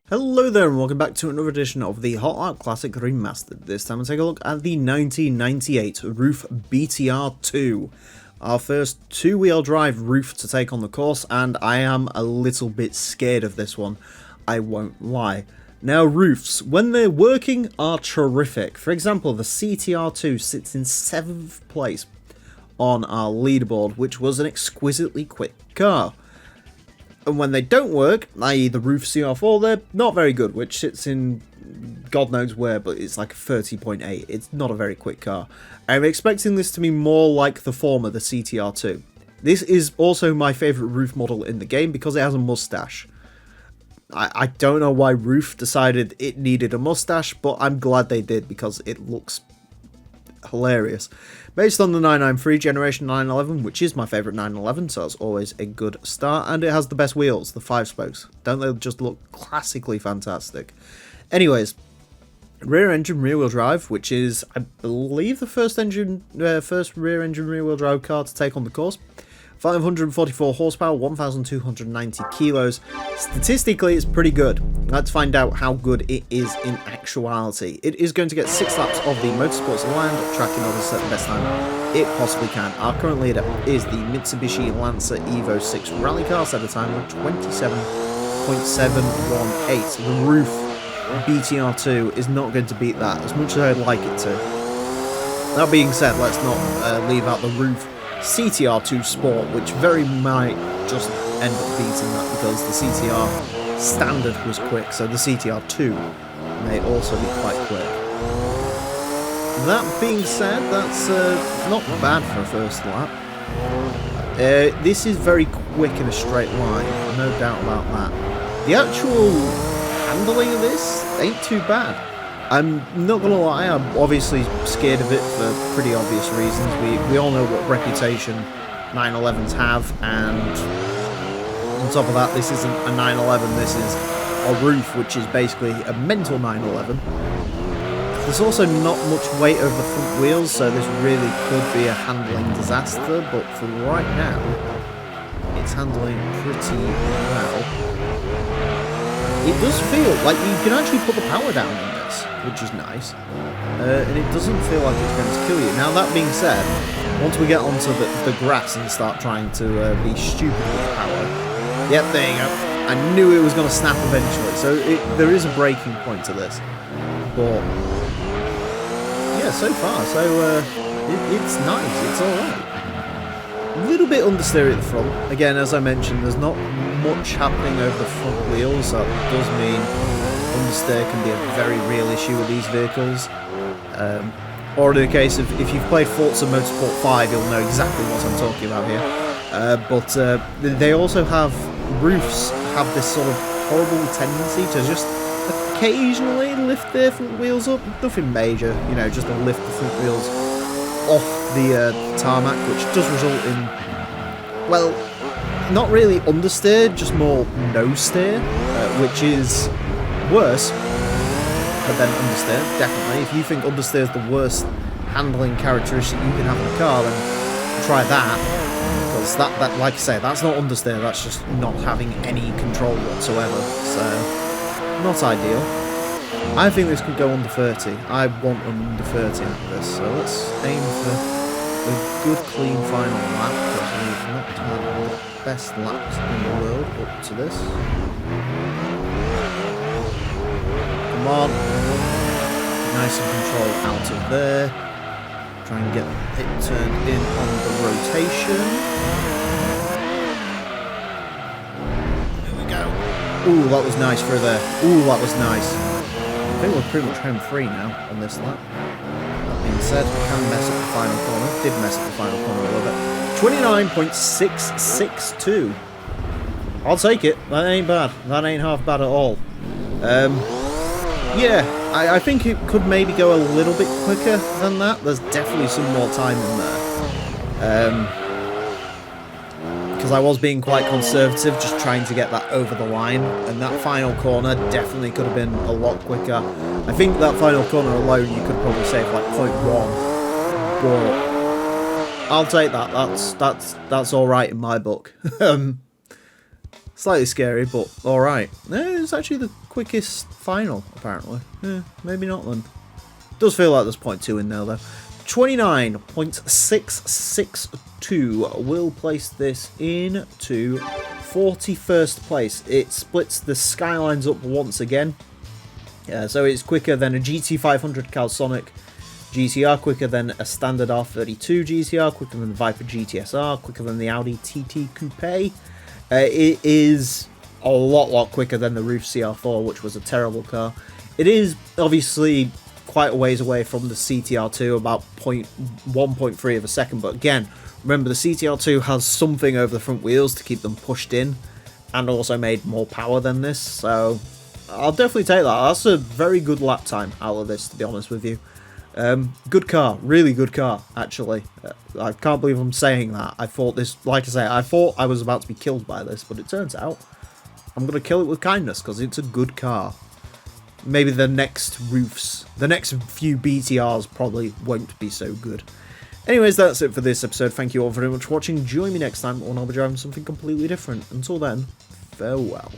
Hello there and welcome back to another edition of the Hot Lap Classic Remastered. This time we'll take a look at the 1998 RUF BTR2. Our first two-wheel drive RUF to take on the course, and I am a little bit scared of this one, I won't lie. Now RUFs, when they're working, are terrific. For example, the CTR2 sits in 7th place on our leaderboard, which was an exquisitely quick car. And when they don't work, i.e. the RUF CR4, they're not very good, which sits in God knows where, but it's like a 30.8. It's not a very quick car. I'm expecting this to be more like the former, the CTR2. This is also my favourite RUF model in the game because it has a mustache. I don't know why RUF decided it needed a mustache, but I'm glad they did because it looks hilarious. Based on the 993 Generation 911, which is my favourite 911, so it's always a good start, and it has the best wheels, the 5 spokes. Don't they just look classically fantastic? Anyways, rear engine rear wheel drive, which is, I believe, the first rear engine rear wheel drive car to take on the course. 544 horsepower, 1,290 kilos. Statistically, it's pretty good. Let's find out how good it is in actuality. It is going to get 6 laps of the Motorsports Land track in order to set the best time it possibly can. Our current leader is the Mitsubishi Lancer Evo 6 rally car, set a time of 27.718. The RUF BTR2 is not going to beat that, as much as I'd like it to. That being said, let's not leave out the RUF CTR2 Sport, which very might just end up beating that because the CTR Standard was quick, so the CTR2 may also be quite quick. That being said, that's not bad for a first lap. This is very quick in a straight line, no doubt about that. The actual handling of this ain't too bad. I'm not gonna lie, I'm obviously scared of it for pretty obvious reasons. We all know what reputation 911s have, and on top of that, this isn't a 911, this is a RUF, which is basically a mental 911. There's also not much weight over the front wheels, so this really could be a handling disaster, but for right now, it's handling pretty well. It does feel like you can actually put the power down in this, which is nice, and it doesn't feel like it's going to kill you. Now, that being said, once we get onto the grass and start trying to be stupid with power, yep, there you go. I knew it was going to snap eventually, so there is a breaking point to this, but yeah, so far, so it's nice, it's alright. A little bit understeer at the front. Again, as I mentioned, there's not much happening over the front wheels, so that does mean understeer can be a very real issue with these vehicles. Or in the case of, if you've played Forza Motorsport 5, you'll know exactly what I'm talking about here. But they also have, RUFs have this sort of horrible tendency to just occasionally lift their front wheels up. Nothing major, you know, just to lift the front wheels off the tarmac, which does result in, well, not really understeer, just more no steer, which is worse than understeer, definitely. If you think understeer is the worst handling characteristic you can have in a car, then try that, because that like I say, that's not understeer, that's just not having any control whatsoever, so not ideal. I think this could go under 30. I want under 30 out of this, so let's aim for a good clean final lap, because we've not had the best laps in the world up to this. Come on. Nice and control out of there. Try and get it turned in on the rotation. There we go. Ooh, that was nice through there. Ooh, that was nice. I think we're pretty much home free now on this lap. That being said, we can mess up the final corner. Did mess up the final corner a little bit. 29.662. I'll take it. That ain't bad. That ain't half bad at all. Yeah, I think it could maybe go a little bit quicker than that. There's definitely some more time in there. Because I was being quite conservative, just trying to get that over the line, and that final corner definitely could have been a lot quicker. I think that final corner alone you could probably save like 0.1, but I'll take that. That's all right in my book. Slightly scary, but all right. It's actually the quickest final, apparently. Maybe not then. Does feel like there's 0.2 in there though. 29.662 will place this into 41st place. It splits the skylines up once again. So it's quicker than a GT500 Calsonic GTR, quicker than a standard R32 GTR, quicker than the Viper GTSR, quicker than the Audi TT Coupe. It is a lot quicker than the RUF CR4, which was a terrible car. It is obviously quite a ways away from the CTR2, about 1.3 of a second, but again, remember the CTR2 has something over the front wheels to keep them pushed in, and also made more power than this, so I'll definitely take that. That's a very good lap time out of this, to be honest with you. Good car, really good car, actually. I can't believe I'm saying that. I thought this, like I say, I thought I was about to be killed by this, but it turns out I'm going to kill it with kindness, because it's a good car. Maybe the next RUFs, the next few BTRs probably won't be so good. Anyways, that's it for this episode. Thank you all very much for watching. Join me next time when I'll be driving something completely different. Until then, farewell.